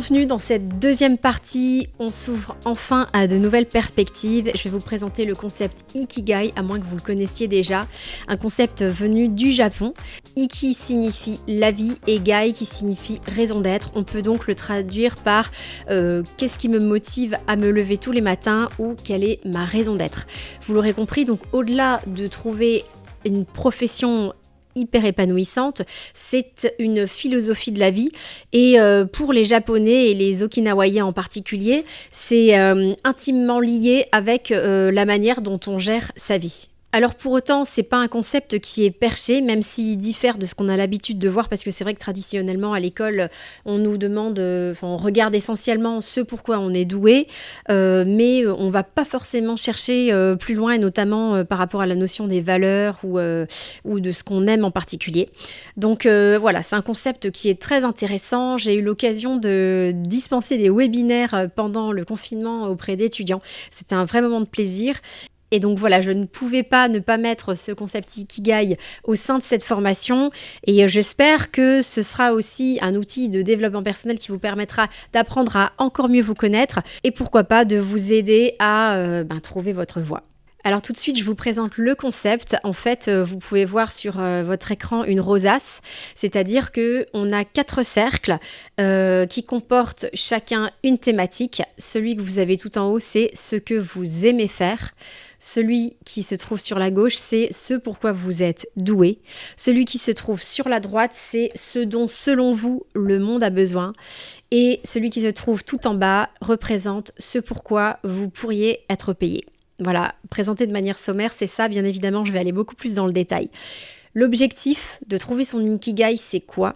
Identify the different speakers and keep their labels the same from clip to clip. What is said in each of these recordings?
Speaker 1: Bienvenue dans cette deuxième partie, on s'ouvre enfin à de nouvelles perspectives. Je vais vous présenter le concept Ikigai, à moins que vous le connaissiez déjà, un concept venu du Japon. Iki signifie la vie et Gai qui signifie raison d'être. On peut donc le traduire par qu'est-ce qui me motive à me lever tous les matins ou quelle est ma raison d'être. Vous l'aurez compris, donc au-delà de trouver une profession hyper épanouissante, c'est une philosophie de la vie et pour les Japonais et les Okinawaïens en particulier, c'est intimement lié avec la manière dont on gère sa vie. Alors pour autant, c'est pas un concept qui est perché, même s'il diffère de ce qu'on a l'habitude de voir, parce que c'est vrai que traditionnellement à l'école, on nous demande, on regarde essentiellement ce pourquoi on est doué, mais on va pas forcément chercher plus loin, et notamment par rapport à la notion des valeurs ou de ce qu'on aime en particulier. Donc voilà, c'est un concept qui est très intéressant. J'ai eu l'occasion de dispenser des webinaires pendant le confinement auprès d'étudiants. C'était un vrai moment de plaisir. Et donc voilà, je ne pouvais pas ne pas mettre ce concept Ikigai au sein de cette formation et j'espère que ce sera aussi un outil de développement personnel qui vous permettra d'apprendre à encore mieux vous connaître et pourquoi pas de vous aider à trouver votre voie. Alors tout de suite, je vous présente le concept. En fait, vous pouvez voir sur votre écran une rosace, c'est-à-dire qu'on a 4 cercles qui comportent chacun une thématique. Celui que vous avez tout en haut, c'est ce que vous aimez faire. Celui qui se trouve sur la gauche, c'est ce pourquoi vous êtes doué. Celui qui se trouve sur la droite, c'est ce dont, selon vous, le monde a besoin. Et celui qui se trouve tout en bas représente ce pourquoi vous pourriez être payé. Voilà, présenté de manière sommaire, c'est ça. Bien évidemment, je vais aller beaucoup plus dans le détail. L'objectif de trouver son Ikigai, c'est quoi ?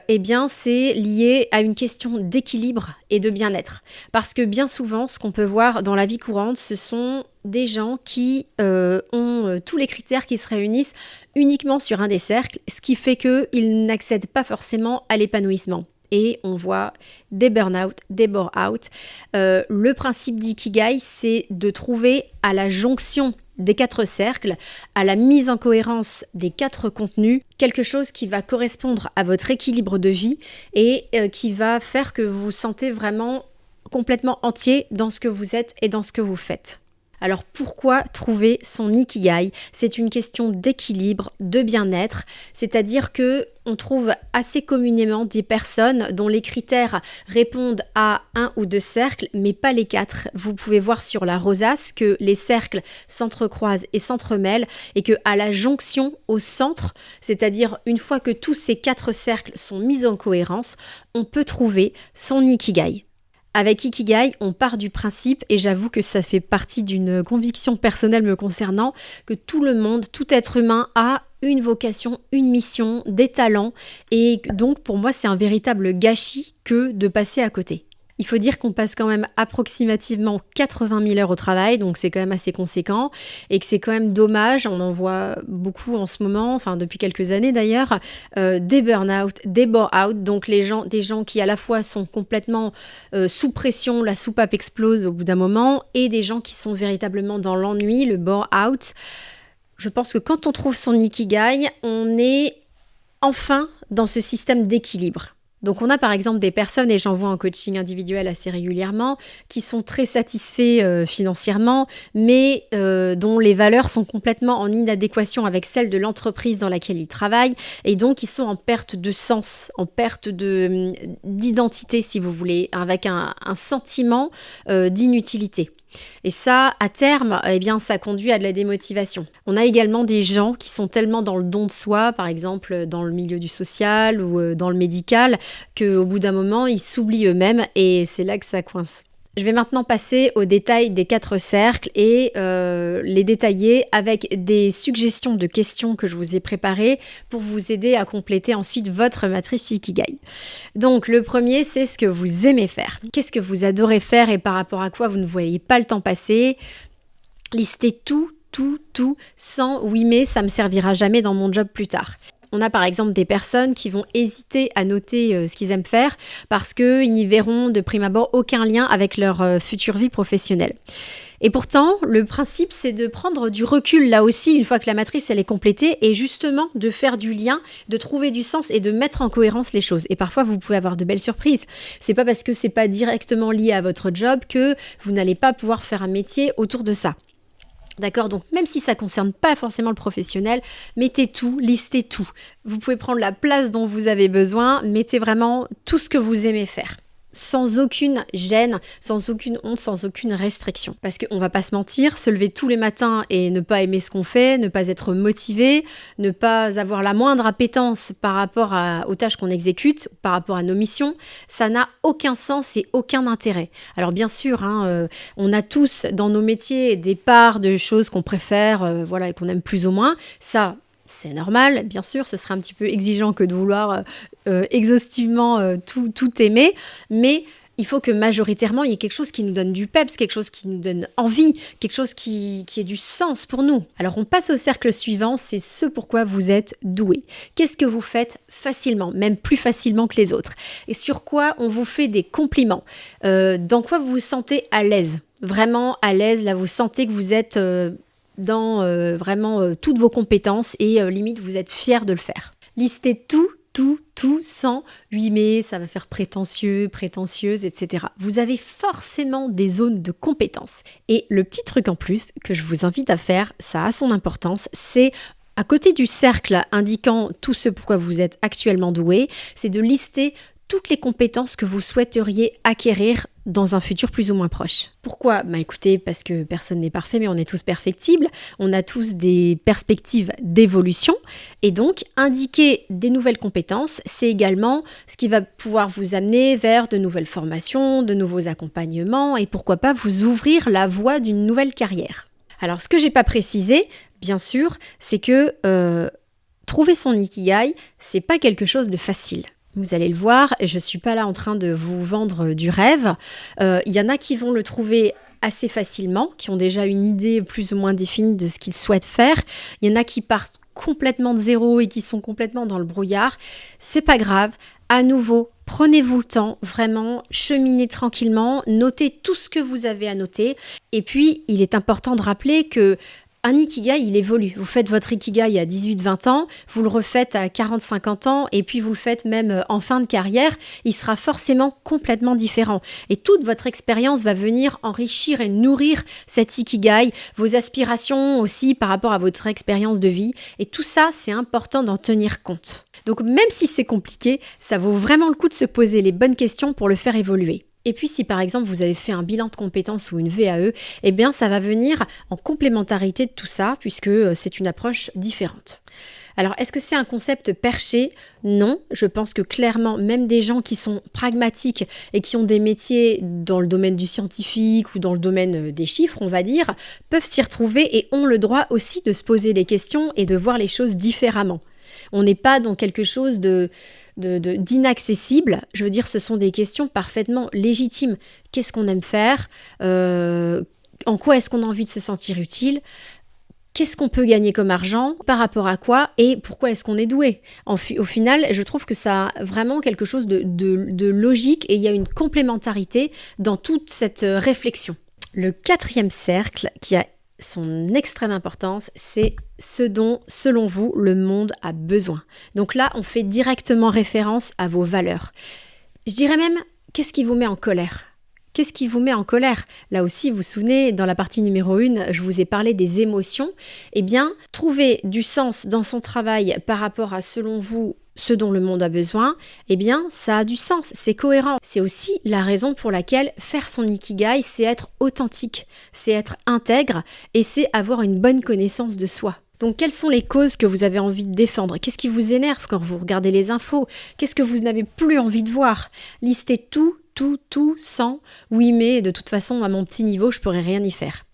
Speaker 1: Eh bien, c'est lié à une question d'équilibre et de bien-être. Parce que bien souvent, ce qu'on peut voir dans la vie courante, ce sont des gens qui ont tous les critères qui se réunissent uniquement sur un des cercles, ce qui fait qu'ils n'accèdent pas forcément à l'épanouissement. Et on voit des burn-out, des bore-out. Le principe d'Ikigai, c'est de trouver à la jonction des 4 cercles, à la mise en cohérence des 4 contenus, quelque chose qui va correspondre à votre équilibre de vie et qui va faire que vous vous sentez vraiment complètement entier dans ce que vous êtes et dans ce que vous faites. Alors pourquoi trouver son Ikigai ? C'est une question d'équilibre, de bien-être, c'est-à-dire que on trouve assez communément des personnes dont les critères répondent à 1 ou 2 cercles, mais pas les 4. Vous pouvez voir sur la rosace que les cercles s'entrecroisent et s'entremêlent et que à la jonction au centre, c'est-à-dire une fois que tous ces 4 cercles sont mis en cohérence, on peut trouver son Ikigai. Avec Ikigai, on part du principe, et j'avoue que ça fait partie d'une conviction personnelle me concernant, que tout le monde, tout être humain a une vocation, une mission, des talents, et donc pour moi c'est un véritable gâchis que de passer à côté. Il faut dire qu'on passe quand même approximativement 80 000 heures au travail, donc c'est quand même assez conséquent, et que c'est quand même dommage, on en voit beaucoup en ce moment, enfin depuis quelques années d'ailleurs, des burn-out, des bore-out, donc des gens qui à la fois sont complètement sous pression, la soupape explose au bout d'un moment, et des gens qui sont véritablement dans l'ennui, le bore-out. Je pense que quand on trouve son Ikigai, on est enfin dans ce système d'équilibre. Donc on a par exemple des personnes, et j'en vois en coaching individuel assez régulièrement, qui sont très satisfaits financièrement, mais dont les valeurs sont complètement en inadéquation avec celles de l'entreprise dans laquelle ils travaillent, et donc ils sont en perte de sens, en perte d'identité si vous voulez, avec un sentiment d'inutilité. Et ça, à terme, eh bien, ça conduit à de la démotivation. On a également des gens qui sont tellement dans le don de soi, par exemple dans le milieu du social ou dans le médical, qu'au bout d'un moment, ils s'oublient eux-mêmes et c'est là que ça coince. Je vais maintenant passer au détail des 4 cercles et les détailler avec des suggestions de questions que je vous ai préparées pour vous aider à compléter ensuite votre matrice Ikigai. Donc le premier, c'est ce que vous aimez faire. Qu'est-ce que vous adorez faire et par rapport à quoi vous ne voyez pas le temps passer ? Listez tout, sans « oui mais ça me servira jamais dans mon job plus tard ». On a par exemple des personnes qui vont hésiter à noter ce qu'ils aiment faire parce qu'ils n'y verront de prime abord aucun lien avec leur future vie professionnelle. Et pourtant, le principe, c'est de prendre du recul là aussi, une fois que la matrice elle est complétée, et justement de faire du lien, de trouver du sens et de mettre en cohérence les choses. Et parfois, vous pouvez avoir de belles surprises. C'est pas parce que c'est pas directement lié à votre job que vous n'allez pas pouvoir faire un métier autour de ça. D'accord, donc même si ça ne concerne pas forcément le professionnel, mettez tout, listez tout. Vous pouvez prendre la place dont vous avez besoin, mettez vraiment tout ce que vous aimez faire. Sans aucune gêne, sans aucune honte, sans aucune restriction. Parce qu'on va pas se mentir, se lever tous les matins et ne pas aimer ce qu'on fait, ne pas être motivé, ne pas avoir la moindre appétence par rapport aux tâches qu'on exécute, par rapport à nos missions, ça n'a aucun sens et aucun intérêt. Alors bien sûr, on a tous dans nos métiers des parts de choses qu'on préfère, et qu'on aime plus ou moins. Ça, c'est normal, bien sûr, ce serait un petit peu exigeant que de vouloir exhaustivement tout aimer, mais il faut que majoritairement, il y ait quelque chose qui nous donne du peps, quelque chose qui nous donne envie, quelque chose qui ait du sens pour nous. Alors on passe au cercle suivant, c'est ce pourquoi vous êtes doué. Qu'est-ce que vous faites facilement, même plus facilement que les autres? Et sur quoi on vous fait des compliments? Dans quoi vous vous sentez à l'aise? Vraiment à l'aise, là vous sentez que vous êtes... dans vraiment toutes vos compétences et limite vous êtes fier de le faire. Listez tout sans oui mais ça va faire prétentieux, prétentieuse, etc. Vous avez forcément des zones de compétences. Et le petit truc en plus que je vous invite à faire, ça a son importance, c'est à côté du cercle indiquant tout ce pourquoi vous êtes actuellement doué, c'est de lister toutes les compétences que vous souhaiteriez acquérir dans un futur plus ou moins proche. Pourquoi ? Écoutez, parce que personne n'est parfait, mais on est tous perfectibles, on a tous des perspectives d'évolution, et donc indiquer des nouvelles compétences, c'est également ce qui va pouvoir vous amener vers de nouvelles formations, de nouveaux accompagnements, et pourquoi pas vous ouvrir la voie d'une nouvelle carrière. Alors ce que j'ai pas précisé, bien sûr, c'est que trouver son ikigai, c'est pas quelque chose de facile. Vous allez le voir, je ne suis pas là en train de vous vendre du rêve. Il y en a qui vont le trouver assez facilement, qui ont déjà une idée plus ou moins définie de ce qu'ils souhaitent faire. Il y en a qui partent complètement de zéro et qui sont complètement dans le brouillard. C'est pas grave. À nouveau, prenez-vous le temps, vraiment, cheminez tranquillement, notez tout ce que vous avez à noter. Et puis, il est important de rappeler que un ikigai, il évolue. Vous faites votre ikigai à 18-20 ans, vous le refaites à 40-50 ans, et puis vous le faites même en fin de carrière, il sera forcément complètement différent. Et toute votre expérience va venir enrichir et nourrir cet ikigai, vos aspirations aussi par rapport à votre expérience de vie. Et tout ça, c'est important d'en tenir compte. Donc même si c'est compliqué, ça vaut vraiment le coup de se poser les bonnes questions pour le faire évoluer. Et puis si par exemple vous avez fait un bilan de compétences ou une VAE, eh bien ça va venir en complémentarité de tout ça puisque c'est une approche différente. Alors est-ce que c'est un concept perché ? Non, je pense que clairement même des gens qui sont pragmatiques et qui ont des métiers dans le domaine du scientifique ou dans le domaine des chiffres, on va dire, peuvent s'y retrouver et ont le droit aussi de se poser des questions et de voir les choses différemment. On n'est pas dans quelque chose d'inaccessible. Je veux dire, ce sont des questions parfaitement légitimes. Qu'est-ce qu'on aime faire ? En quoi est-ce qu'on a envie de se sentir utile ? Qu'est-ce qu'on peut gagner comme argent ? Par rapport à quoi ? Et pourquoi est-ce qu'on est doué ? Au final, je trouve que ça a vraiment quelque chose de logique et il y a une complémentarité dans toute cette réflexion. Le 4e cercle qui a son extrême importance, c'est ce dont, selon vous, le monde a besoin. Donc là, on fait directement référence à vos valeurs. Je dirais même, qu'est-ce qui vous met en colère ? Qu'est-ce qui vous met en colère ? Là aussi, vous vous souvenez, dans la partie numéro 1, je vous ai parlé des émotions. Eh bien, trouver du sens dans son travail par rapport à, selon vous, ce dont le monde a besoin, eh bien, ça a du sens, c'est cohérent. C'est aussi la raison pour laquelle faire son ikigai, c'est être authentique, c'est être intègre et c'est avoir une bonne connaissance de soi. Donc, quelles sont les causes que vous avez envie de défendre ? Qu'est-ce qui vous énerve quand vous regardez les infos ? Qu'est-ce que vous n'avez plus envie de voir ? Listez tout sans « oui mais de toute façon à mon petit niveau je pourrais rien y faire ».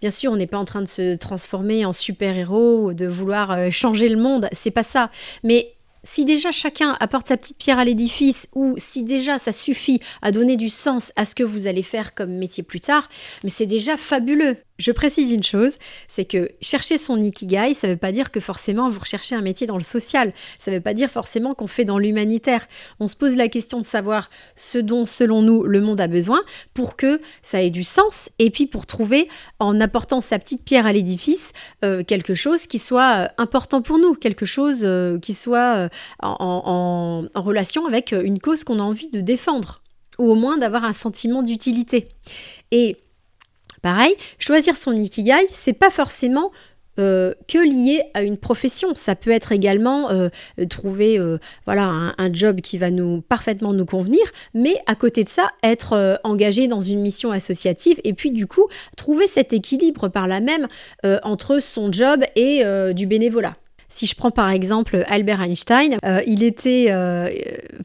Speaker 1: Bien sûr, on n'est pas en train de se transformer en super-héros, de vouloir changer le monde, c'est pas ça. Mais si déjà chacun apporte sa petite pierre à l'édifice ou si déjà ça suffit à donner du sens à ce que vous allez faire comme métier plus tard, mais c'est déjà fabuleux. Je précise une chose, c'est que chercher son ikigai, ça ne veut pas dire que forcément vous recherchez un métier dans le social, ça ne veut pas dire forcément qu'on fait dans l'humanitaire. On se pose la question de savoir ce dont, selon nous, le monde a besoin pour que ça ait du sens et puis pour trouver, en apportant sa petite pierre à l'édifice, quelque chose qui soit important pour nous, quelque chose qui soit en relation avec une cause qu'on a envie de défendre ou au moins d'avoir un sentiment d'utilité. Et pareil, choisir son ikigai, c'est pas forcément que lié à une profession. Ça peut être également trouver un job qui va parfaitement nous convenir, mais à côté de ça, être engagé dans une mission associative et puis du coup, trouver cet équilibre par là même entre son job et du bénévolat. Si je prends par exemple Albert Einstein, il était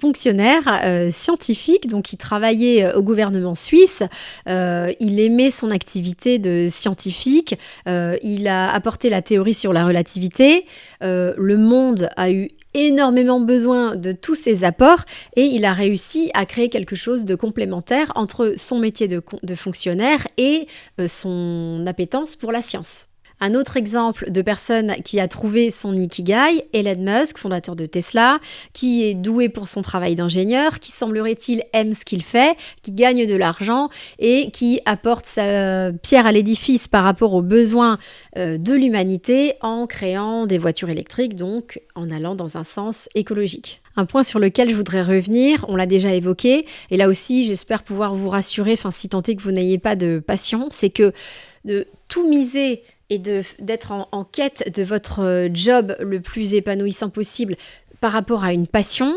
Speaker 1: fonctionnaire scientifique, donc il travaillait au gouvernement suisse, il aimait son activité de scientifique, il a apporté la théorie sur la relativité, le monde a eu énormément besoin de tous ses apports et il a réussi à créer quelque chose de complémentaire entre son métier de fonctionnaire et son appétence pour la science. Un autre exemple de personne qui a trouvé son ikigai, Elon Musk, fondateur de Tesla, qui est doué pour son travail d'ingénieur, qui semblerait-il aime ce qu'il fait, qui gagne de l'argent et qui apporte sa pierre à l'édifice par rapport aux besoins de l'humanité en créant des voitures électriques, donc en allant dans un sens écologique. Un point sur lequel je voudrais revenir, on l'a déjà évoqué, et là aussi j'espère pouvoir vous rassurer, si tant est que vous n'ayez pas de passion, c'est que de tout miser et d'être en quête de votre job le plus épanouissant possible par rapport à une passion,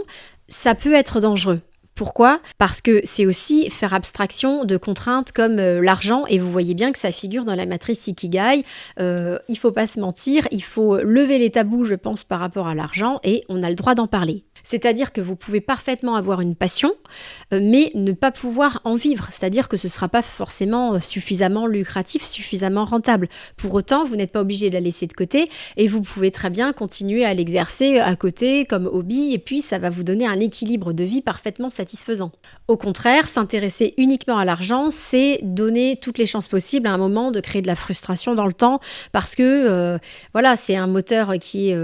Speaker 1: ça peut être dangereux. Pourquoi ? Parce que c'est aussi faire abstraction de contraintes comme l'argent, et vous voyez bien que ça figure dans la matrice Ikigai. Il faut pas se mentir, il faut lever les tabous, je pense, par rapport à l'argent, et on a le droit d'en parler. C'est-à-dire que vous pouvez parfaitement avoir une passion, mais ne pas pouvoir en vivre. C'est-à-dire que ce ne sera pas forcément suffisamment lucratif, suffisamment rentable. Pour autant, vous n'êtes pas obligé de la laisser de côté et vous pouvez très bien continuer à l'exercer à côté comme hobby et puis ça va vous donner un équilibre de vie parfaitement satisfaisant. Au contraire, s'intéresser uniquement à l'argent, c'est donner toutes les chances possibles à un moment de créer de la frustration dans le temps parce que c'est un moteur qui est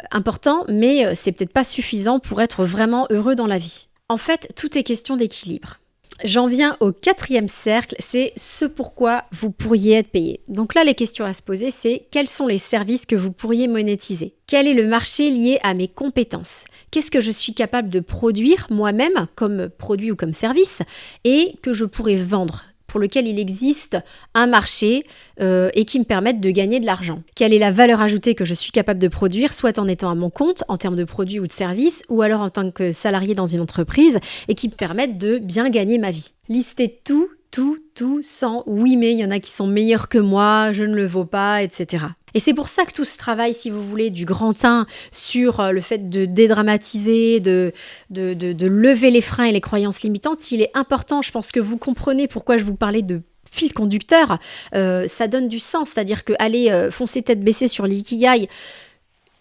Speaker 1: important, mais c'est peut-être pas suffisant pour être vraiment heureux dans la vie. En fait, tout est question d'équilibre. J'en viens au 4e cercle, c'est ce pourquoi vous pourriez être payé. Donc là, les questions à se poser, c'est quels sont les services que vous pourriez monétiser ? Quel est le marché lié à mes compétences ? Qu'est-ce que je suis capable de produire moi-même comme produit ou comme service et que je pourrais vendre ? Pour lequel il existe un marché et qui me permettent de gagner de l'argent. Quelle est la valeur ajoutée que je suis capable de produire, soit en étant à mon compte, en termes de produits ou de services, ou alors en tant que salarié dans une entreprise, et qui me permettent de bien gagner ma vie. Listez tout sans « oui mais il y en a qui sont meilleurs que moi, je ne le vaux pas », etc. Et c'est pour ça que tout ce travail, si vous voulez, du grand 1 sur le fait de dédramatiser, de lever les freins et les croyances limitantes, il est important. Je pense que vous comprenez pourquoi je vous parlais de fil conducteur. Ça donne du sens, c'est-à-dire que aller foncer tête baissée sur l'ikigai,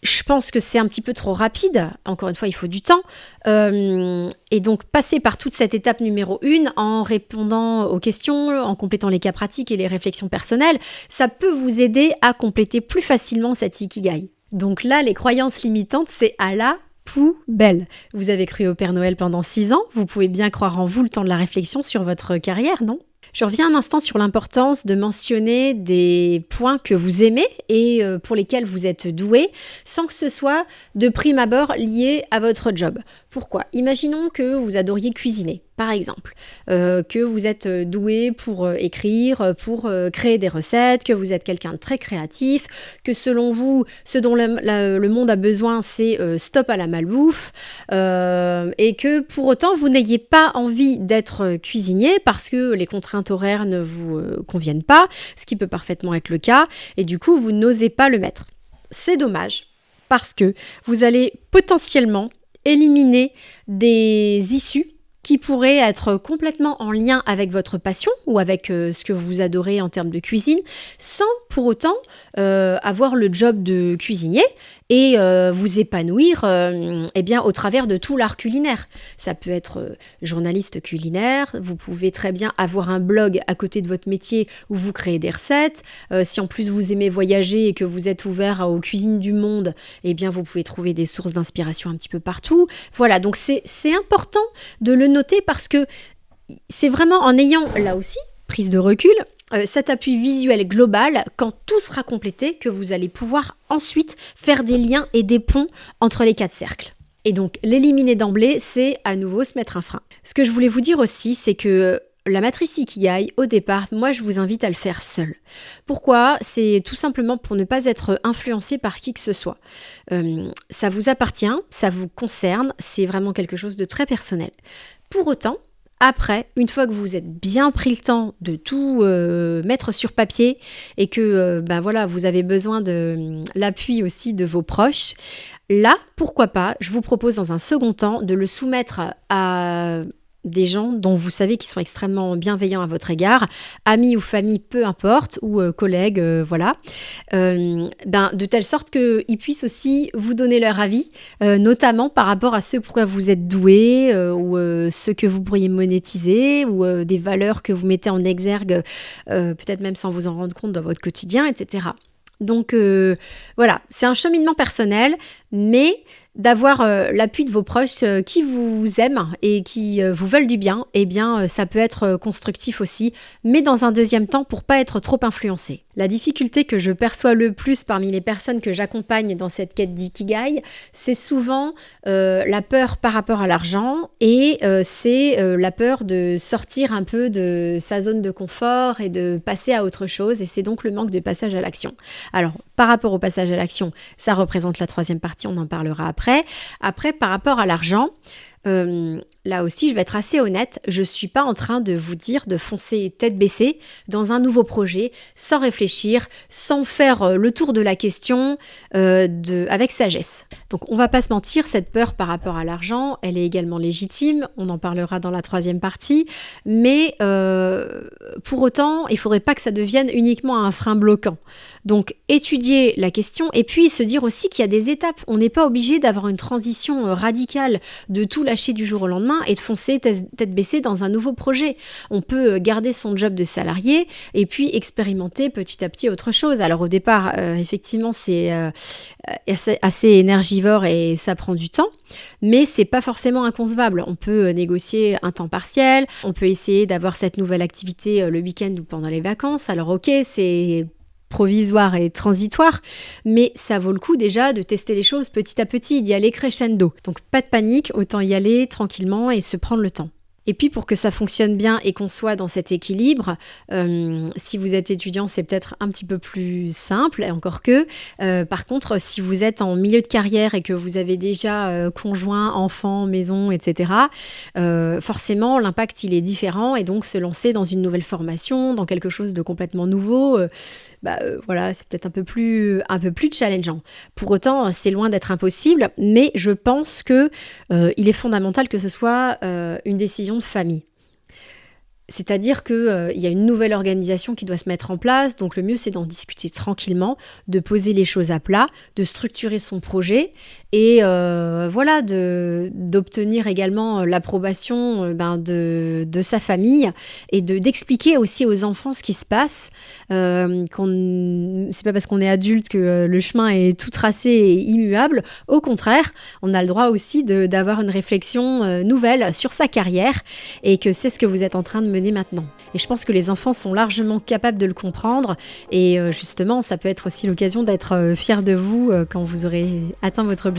Speaker 1: je pense que c'est un petit peu trop rapide. Encore une fois, il faut du temps. Et donc, passer par toute cette étape numéro 1 en répondant aux questions, en complétant les cas pratiques et les réflexions personnelles, ça peut vous aider à compléter plus facilement cet ikigai. Donc là, les croyances limitantes, c'est à la poubelle. Vous avez cru au Père Noël pendant 6 ans, vous pouvez bien croire en vous le temps de la réflexion sur votre carrière, non ? Je reviens un instant sur l'importance de mentionner des points que vous aimez et pour lesquels vous êtes doué, sans que ce soit de prime abord lié à votre job. Pourquoi ? Imaginons que vous adoriez cuisiner, par exemple, que vous êtes doué pour écrire, pour créer des recettes, que vous êtes quelqu'un de très créatif, que selon vous, ce dont le monde a besoin, c'est stop à la malbouffe, et que pour autant, vous n'ayez pas envie d'être cuisinier parce que les contraintes horaires ne vous conviennent pas, ce qui peut parfaitement être le cas, et du coup, vous n'osez pas le mettre. C'est dommage, parce que vous allez potentiellement éliminer des issues qui pourrait être complètement en lien avec votre passion ou avec ce que vous adorez en termes de cuisine, sans pour autant avoir le job de cuisinier et vous épanouir eh bien, au travers de tout l'art culinaire. Ça peut être journaliste culinaire, vous pouvez très bien avoir un blog à côté de votre métier où vous créez des recettes. Si en plus vous aimez voyager et que vous êtes ouvert aux cuisines du monde, eh bien vous pouvez trouver des sources d'inspiration un petit peu partout. Voilà, donc c'est important de le noter parce que c'est vraiment en ayant là aussi prise de recul, cet appui visuel global, quand tout sera complété, que vous allez pouvoir ensuite faire des liens et des ponts entre les 4 cercles. Et donc, l'éliminer d'emblée, c'est à nouveau se mettre un frein. Ce que je voulais vous dire aussi, c'est que la matrice Ikigai, au départ, moi je vous invite à le faire seul. Pourquoi ? C'est tout simplement pour ne pas être influencé par qui que ce soit. Ça vous appartient, ça vous concerne, c'est vraiment quelque chose de très personnel. Pour autant, après, une fois que vous êtes bien pris le temps de tout mettre sur papier et que voilà, vous avez besoin de l'appui aussi de vos proches, là, pourquoi pas, je vous propose dans un second temps de le soumettre à des gens dont vous savez qu'ils sont extrêmement bienveillants à votre égard, amis ou famille, peu importe, ou collègues, voilà, de telle sorte qu'ils puissent aussi vous donner leur avis, notamment par rapport à ce pourquoi vous êtes doué, ou ce que vous pourriez monétiser, ou des valeurs que vous mettez en exergue, peut-être même sans vous en rendre compte dans votre quotidien, etc. Donc voilà, c'est un cheminement personnel, mais d'avoir l'appui de vos proches qui vous aiment et qui vous veulent du bien, eh bien ça peut être constructif aussi, mais dans un deuxième temps pour pas être trop influencé. La difficulté que je perçois le plus parmi les personnes que j'accompagne dans cette quête d'Ikigai, c'est souvent la peur par rapport à l'argent et c'est la peur de sortir un peu de sa zone de confort et de passer à autre chose, et c'est donc le manque de passage à l'action. Alors, par rapport au passage à l'action, ça représente la 3e partie, on en parlera après. Après, par rapport à l'argent, là aussi, je vais être assez honnête, je ne suis pas en train de vous dire de foncer tête baissée dans un nouveau projet, sans réfléchir, sans faire le tour de la question avec sagesse. Donc, on ne va pas se mentir, cette peur par rapport à l'argent, elle est également légitime, on en parlera dans la 3e partie, mais pour autant, il ne faudrait pas que ça devienne uniquement un frein bloquant. Donc, étudier la question et puis se dire aussi qu'il y a des étapes. On n'est pas obligé d'avoir une transition radicale, de tout lâcher du jour au lendemain et de foncer tête baissée dans un nouveau projet. On peut garder son job de salarié et puis expérimenter petit à petit autre chose. Alors au départ, effectivement, c'est assez énergivore et ça prend du temps, mais c'est pas forcément inconcevable. On peut négocier un temps partiel, on peut essayer d'avoir cette nouvelle activité le week-end ou pendant les vacances. Alors ok, c'est provisoire et transitoire, mais ça vaut le coup déjà de tester les choses petit à petit, d'y aller crescendo. Donc pas de panique, autant y aller tranquillement et se prendre le temps. Et puis pour que ça fonctionne bien et qu'on soit dans cet équilibre, si vous êtes étudiant, c'est peut-être un petit peu plus simple, et encore que. Par contre, si vous êtes en milieu de carrière et que vous avez déjà conjoint, enfant, maison, etc., forcément, l'impact, il est différent. Et donc, se lancer dans une nouvelle formation, dans quelque chose de complètement nouveau, voilà, c'est peut-être un peu plus challengeant. Pour autant, c'est loin d'être impossible, mais je pense que il est fondamental que ce soit une décision de famille. C'est-à-dire qu'il y a une nouvelle organisation qui doit se mettre en place, donc le mieux c'est d'en discuter tranquillement, de poser les choses à plat, de structurer son projet et voilà, d'obtenir également l'approbation de sa famille et d'expliquer aussi aux enfants ce qui se passe. C'est pas parce qu'on est adulte que le chemin est tout tracé et immuable. Au contraire, on a le droit aussi d'avoir une réflexion nouvelle sur sa carrière et que c'est ce que vous êtes en train de mener maintenant. Et je pense que les enfants sont largement capables de le comprendre et justement, ça peut être aussi l'occasion d'être fiers de vous quand vous aurez atteint votre objectif.